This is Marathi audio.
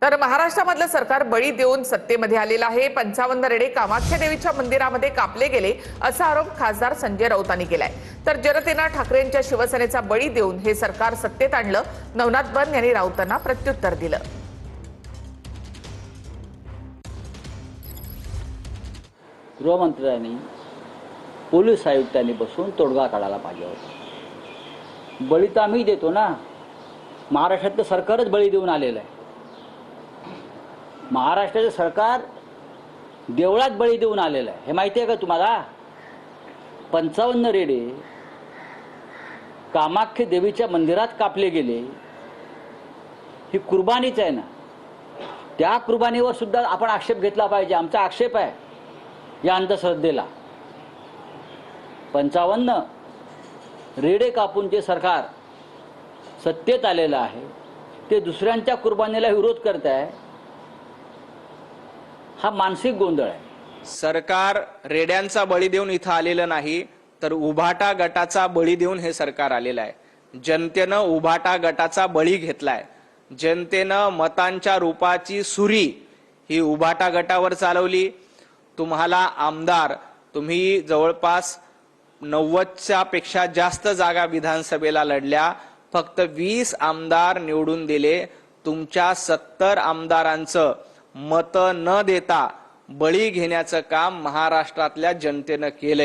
तर महाराष्ट्रामधलं सरकार बळी देऊन सत्तेमध्ये आलेलं आहे। 55 रेडे कामाख्या देवीच्या मंदिरामध्ये कापले गेले असा आरोप खासदार संजय राऊतांनी केलाय। तर जनतेनं ठाकरेंच्या शिवसेनेचा बळी देऊन हे सरकार सत्तेत आणलं। नवनाथ बन यांनी राऊतांना प्रत्युत्तर दिलं। गृहमंत्र्यांनी पोलीस आयुक्तांनी बसून तोडगा काढायला पाहिजे होता। बळी तर आम्ही देतो ना, महाराष्ट्रातलं सरकारच बळी देऊन आलेलं आहे। महाराष्ट्राचं सरकार देवळात बळी देऊन आलेलं आहे, हे माहिती आहे का तुम्हाला? 55 रेडे कामाख्या देवीच्या मंदिरात कापले गेले, ही कुर्बानीच आहे ना। त्या कुर्बानीवर सुद्धा आपण आक्षेप घेतला पाहिजे। आमचा आक्षेप आहे या अंधश्रद्धेला। 55 रेडे कापून जे सरकार सत्तेत आलेलं आहे ते दुसऱ्यांच्या कुर्बानीला विरोध करत आहे, हा मानसिक गोंधळ आहे। सरकार रेड्यांचा बळी देऊन इथं आलेलं नाही, तर उभाटा गटाचा बळी देऊन हे सरकार आलेलं आहे। जनतेनं उभाटा गटाचा बळी घेतलाय। जनतेनं मतांच्या रूपाची सुरी ही उभाटा गटावर चालवली। तुम्हाला आमदार, तुम्ही जवळपास 90च्या पेक्षा जास्त जागा विधानसभेला लढल्या, फक्त 20 आमदार निवडून दिले। तुमच्या 70 आमदारांचं मत न देता बळी घेण्याचं काम महाराष्ट्रातल्या जनतेनं केलंय।